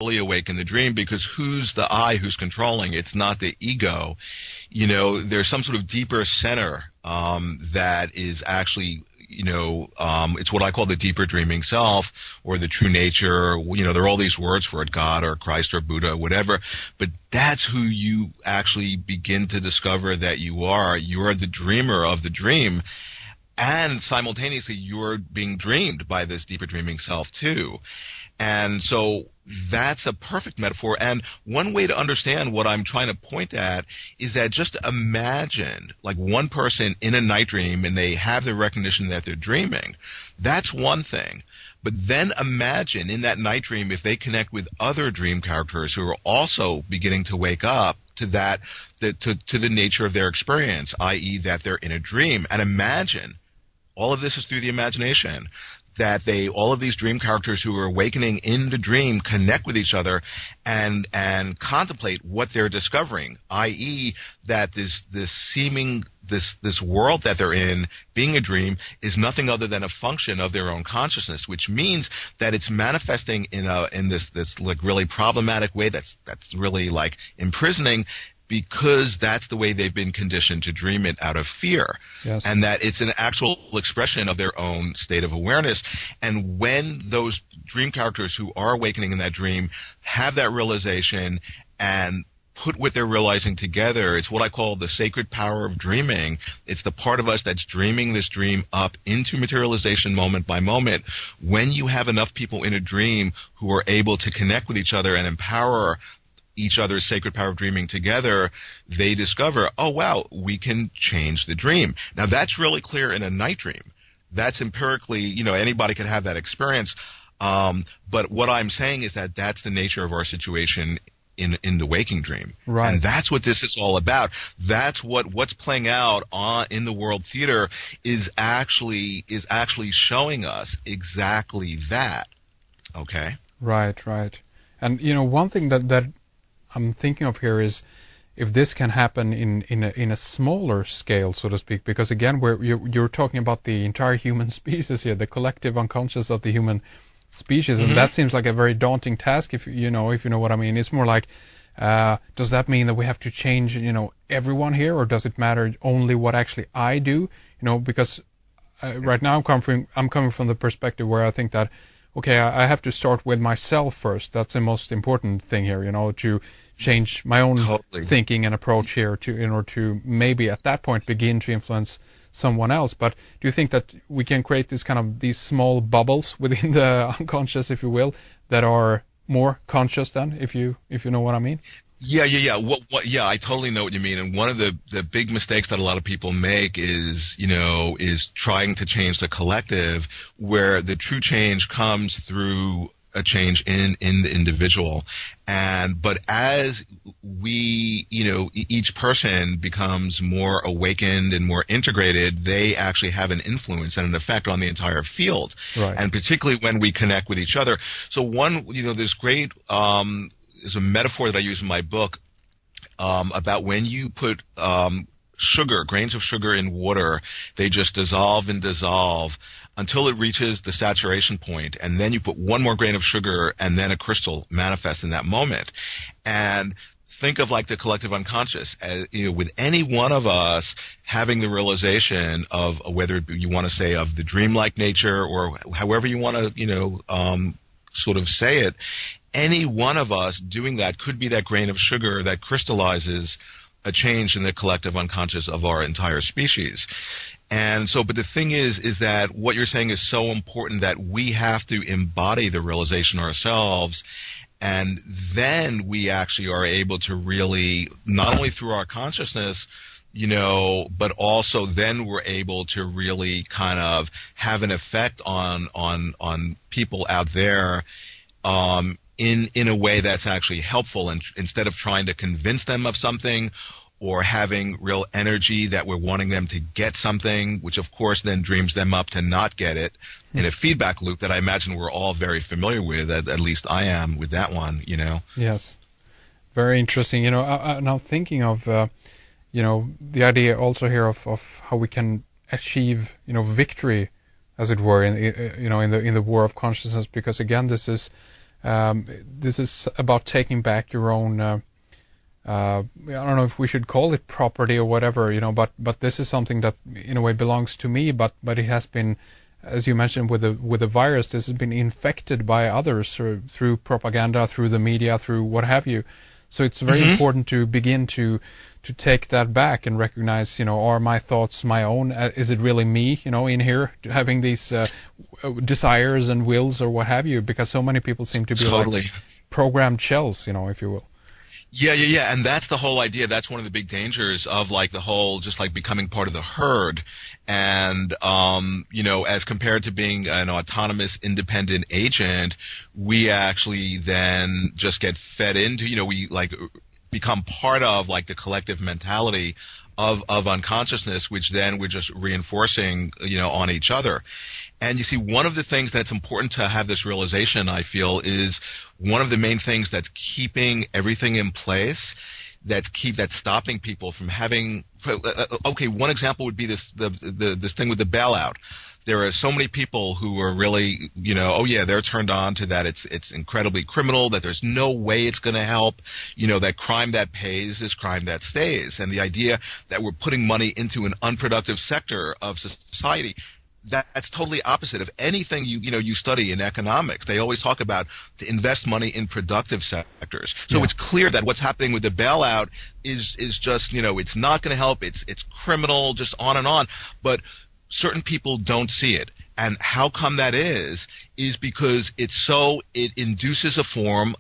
fully awake in the dream, because who's the I who's controlling? It's not the ego. You know, there's some sort of deeper center that is actually, it's what I call the deeper dreaming self, or the true nature. You know, there are all these words for it, God or Christ or Buddha, whatever. But that's who you actually begin to discover that you are. You're the dreamer of the dream. And simultaneously, you're being dreamed by this deeper dreaming self too. And so that's a perfect metaphor. And one way to understand what I'm trying to point at is that just imagine like one person in a night dream and they have the recognition that they're dreaming. That's one thing. But then imagine in that night dream if they connect with other dream characters who are also beginning to wake up to that, to the nature of their experience, i.e. that they're in a dream. And imagine, all of this is through the imagination, that all of these dream characters who are awakening in the dream connect with each other and contemplate what they're discovering, i.e. that this world that they're in, being a dream, is nothing other than a function of their own consciousness, which means that it's manifesting in this like really problematic way that's really like imprisoning, because that's the way they've been conditioned to dream it out of fear. Yes. And that it's an actual expression of their own state of awareness. And when those dream characters who are awakening in that dream have that realization and put what they're realizing together, it's what I call the sacred power of dreaming. It's the part of us that's dreaming this dream up into materialization moment by moment. When you have enough people in a dream who are able to connect with each other and empower each other's sacred power of dreaming together, they discover, oh wow, we can change the dream. Now that's really clear in a night dream. That's empirically, anybody can have that experience. But what I'm saying is that that's the nature of our situation in the waking dream. Right. And that's what this is all about. That's what's playing out in the world theater is actually showing us exactly that. Okay? Right. And one thing that I'm thinking of here is if this can happen in a smaller scale, so to speak, because again, you're talking about the entire human species here, the collective unconscious of the human species, and that seems like a very daunting task. If you know what I mean, it's more like, does that mean that we have to change, everyone here, or does it matter only what actually I do? Because right now I'm coming from the perspective where I think that, okay, I have to start with myself first. That's the most important thing here, to change my own thinking and approach here in order to maybe at that point begin to influence someone else. But do you think that we can create these small bubbles within the unconscious, if you will, that are more conscious then, if you know what I mean? Yeah. Yeah, I totally know what you mean. And one of the big mistakes that a lot of people make is trying to change the collective, where the true change comes through a change in the individual. But as we, each person becomes more awakened and more integrated, they actually have an influence and an effect on the entire field. Right. And particularly when we connect with each other. So there's great, there's a metaphor that I use in my book about when you put grains of sugar in water, they just dissolve and dissolve until it reaches the saturation point, and then you put one more grain of sugar and then a crystal manifests in that moment. And think of like the collective unconscious, with any one of us having the realization of whether you want to say of the dreamlike nature or however you want to, sort of say it, any one of us doing that could be that grain of sugar that crystallizes a change in the collective unconscious of our entire species. And so, but the thing is that what you're saying is so important that we have to embody the realization ourselves, and then we actually are able to really, not only through our consciousness, but also then we're able to really kind of have an effect on people out there, in a way that's actually helpful, and instead of trying to convince them of something or having real energy that we're wanting them to get something, which of course then dreams them up to not get it in a feedback loop that I imagine we're all very familiar with, at least I am with that one, Yes. Very interesting. Now thinking of, the idea also here of how we can achieve, victory, as it were, in the war of consciousness, because again, this is This is about taking back your own. I don't know if we should call it property or whatever, but this is something that in a way belongs to me, but it has been, as you mentioned with the virus, this has been infected by others through propaganda, through the media, through what have you. So it's very important to begin to take that back and recognize, are my thoughts my own? Is it really me, in here having these desires and wills or what have you? Because so many people seem to be totally like programmed shells, if you will. Yeah. And that's the whole idea. That's one of the big dangers of like the whole just like becoming part of the herd. And, as compared to being an autonomous, independent agent, we actually then just get fed into, we like become part of like the collective mentality of unconsciousness, which then we're just reinforcing, on each other. And you see, one of the things that's important to have this realization, I feel, is one of the main things that's keeping everything in place, that's stopping people from having. Okay, one example would be this thing with the bailout. There are so many people who are really, they're turned on to that. It's incredibly criminal, that there's no way it's going to help, that crime that pays is crime that stays. And the idea that we're putting money into an unproductive sector of society, that's totally opposite of anything you study in economics. They always talk about to invest money in productive sectors. So It's clear that what's happening with the bailout is just, it's not going to help. It's criminal, just on and on. But certain people don't see it. And how come that is because it induces a form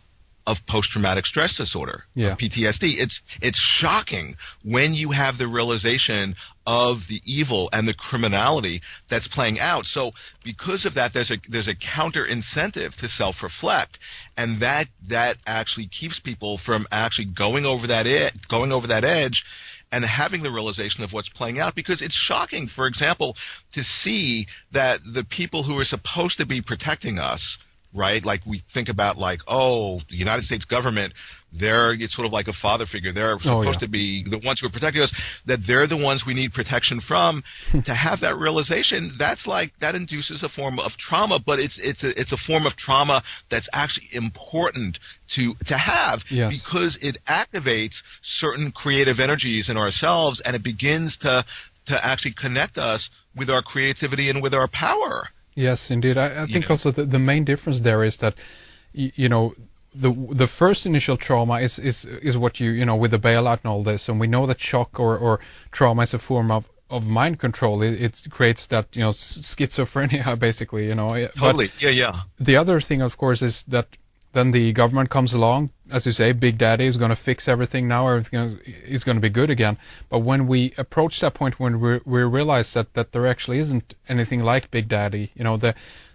of post-traumatic stress disorder, of PTSD. It's shocking when you have the realization of the evil and the criminality that's playing out. So because of that, there's a counter incentive to self-reflect, and that actually keeps people from actually going over that edge and having the realization of what's playing out, because it's shocking, for example, to see that the people who are supposed to be protecting us, right? Like we think about the United States government, it's sort of like a father figure. They're supposed to be the ones who are protecting us, that they're the ones we need protection from. To have that realization, that induces a form of trauma, but it's a form of trauma that's actually important to have, because it activates certain creative energies in ourselves, and it begins to actually connect us with our creativity and with our power. Yes, indeed. I think also the main difference there is that, the first initial trauma is what with the bailout and all this, and we know that shock or trauma is a form of mind control. It creates that, schizophrenia, basically, Totally, but the other thing, of course, is that then the government comes along, as you say, Big Daddy is going to fix everything now, everything is going to be good again. But when we approach that point when we realize that there actually isn't anything like Big Daddy,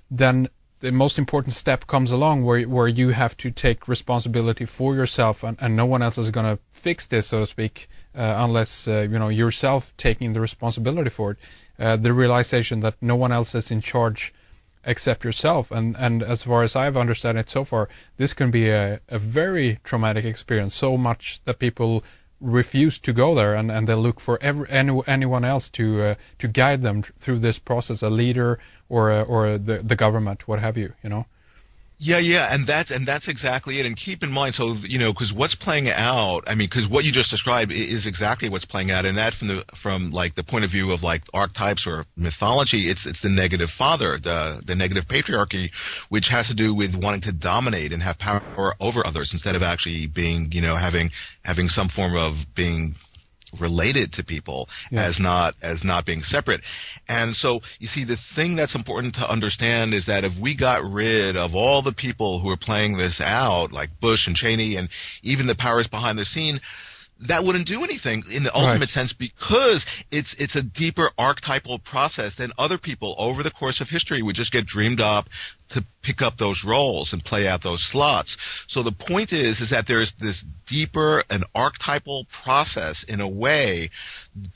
then the most important step comes along where you have to take responsibility for yourself, and no one else is going to fix this, so to speak, unless yourself taking the responsibility for it. The realization that no one else is in charge except yourself, and as far as I've understood it so far, this can be a very traumatic experience, so much that people refuse to go there, and they look for anyone else to guide them through this process, a leader or the government, what have you, Yeah, and that's exactly it. And keep in mind, so because what's playing out, because what you just described is exactly what's playing out, and that from the point of view of archetypes or mythology, it's the negative father, the negative patriarchy, which has to do with wanting to dominate and have power over others instead of actually being, having some form of being related to people, as not being separate. And so you see, the thing that's important to understand is that if we got rid of all the people who are playing this out, like Bush and Cheney and even the powers behind the scene, that wouldn't do anything in the ultimate sense, because it's a deeper archetypal process than other people over the course of history would just get dreamed up to pick up those roles and play out those slots. So the point is that there's this deeper and archetypal process in a way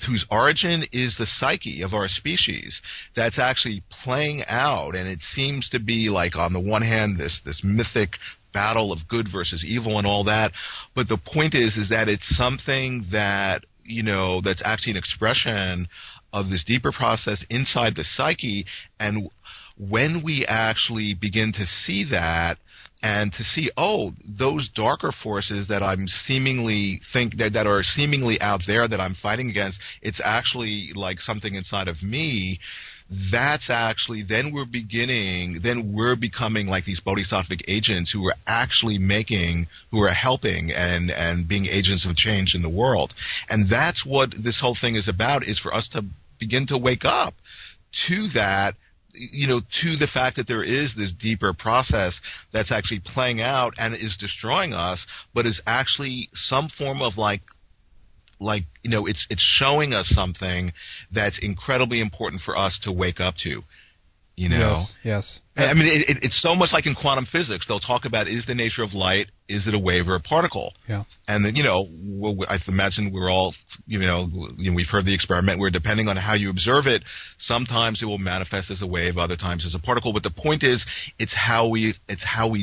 whose origin is the psyche of our species that's actually playing out, and it seems to be on the one hand this mythic battle of good versus evil and all that, but the point is that it's something that that's actually an expression of this deeper process inside the psyche. And when we actually begin to see that, and to see, oh, those darker forces that I'm seemingly that are seemingly out there that I'm fighting against, it's actually like something inside of me. That's actually, then we're becoming like these bodhisattvic agents who are actually who are helping and being agents of change in the world. And that's what this whole thing is about, is for us to begin to wake up to that, to the fact that there is this deeper process that's actually playing out and is destroying us, but is actually some form of it's showing us something that's incredibly important for us to wake up to. Yes. I mean, it's so much like in quantum physics. They'll talk about, is the nature of light, is it a wave or a particle? Yeah. And then, I imagine we're all, we've heard the experiment where depending on how you observe it, sometimes it will manifest as a wave, other times as a particle. But the point is, it's how we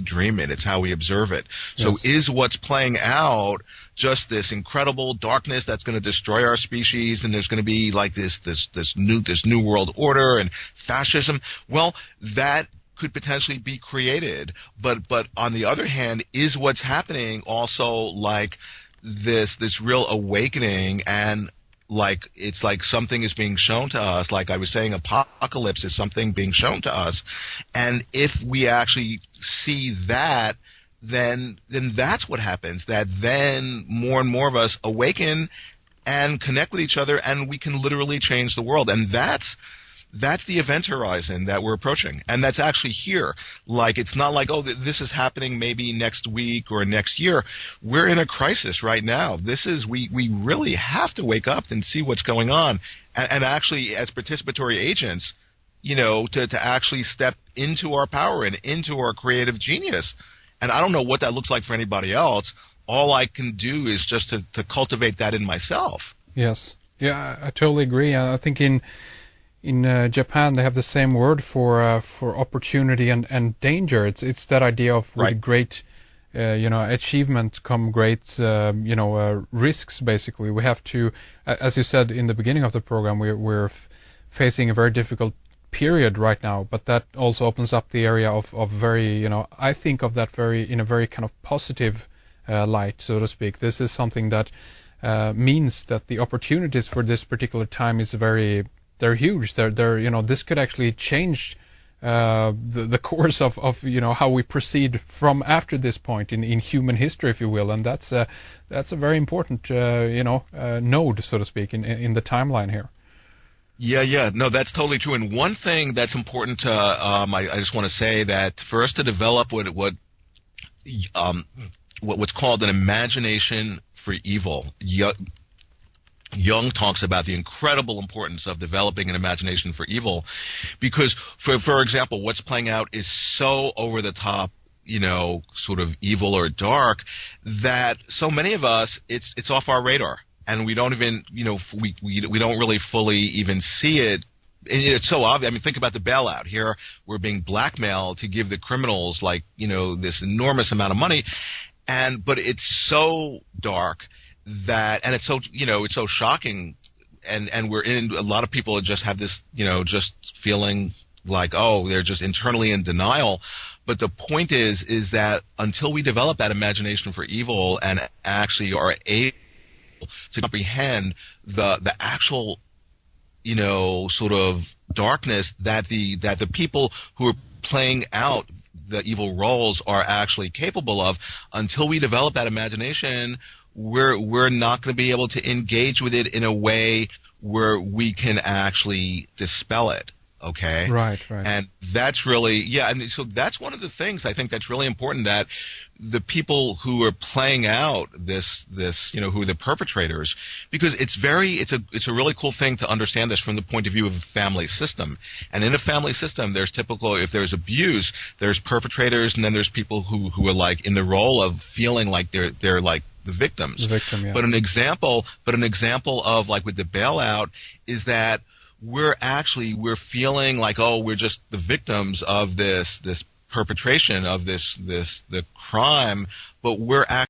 dream it. It's how we observe it. So Yes. is what's playing out just this incredible darkness that's going to destroy our species, and there's going to be like this new world order and fascism? Well, that could potentially be created, but on the other hand, is what's happening also like this real awakening, and like it's like something is being shown to us, like I was saying, apocalypse is something being shown to us, and if we actually see that, then that's what happens, that then more and more of us awaken and connect with each other, and we can literally change the world. And that's the event horizon that we're approaching, and that's actually here. Like, it's not like, oh, this is happening maybe next week or next year. We're in a crisis right now. We really have to wake up and see what's going on, and actually, as participatory agents, to actually step into our power and into our creative genius. And I don't know what that looks like for anybody else. All I can do is just to cultivate that in myself. Yes. Yeah, I totally agree. I think in Japan they have the same word for opportunity and danger. It's that idea of with Right. great achievement come great risks. Basically, we have to, as you said in the beginning of the program, we're facing a very difficult period right now, but that also opens up the area of very, I think of that in a very kind of positive light, so to speak. This is something that means that the opportunities for this particular time they're huge. They're this could actually change the course of how we proceed from after this point in human history, if you will, and that's a very important node, so to speak, in the timeline here. Yeah. No, that's totally true. And one thing that's important to, I just want to say that for us to develop what's called an imagination for evil. Jung talks about the incredible importance of developing an imagination for evil, because, for example, what's playing out is so over the top, sort of evil or dark, that so many of us, it's off our radar, and we don't even, we don't really fully even see it. And it's so obvious. I mean, think about the bailout. Here, we're being blackmailed to give the criminals this enormous amount of money, but it's so dark that, and it's so, it's so shocking, and a lot of people just have this, just feeling like, oh, they're just internally in denial. But the point is that until we develop that imagination for evil and actually are able to comprehend the actual, sort of darkness that the people who are playing out the evil roles are actually capable of, until we develop that imagination, we're not going to be able to engage with it in a way where we can actually dispel it. Okay. Right. And that's really, and so that's one of the things I think that's really important, that the people who are playing out this, who are the perpetrators, because it's a really cool thing to understand this from the point of view of a family system. And in a family system, there's if there's abuse, there's perpetrators, and then there's people who are like in the role of feeling like they're like the victims. The victim, yeah. But an example of like with the bailout is that we're feeling like, oh, we're just the victims of this perpetration of the crime, but we're actually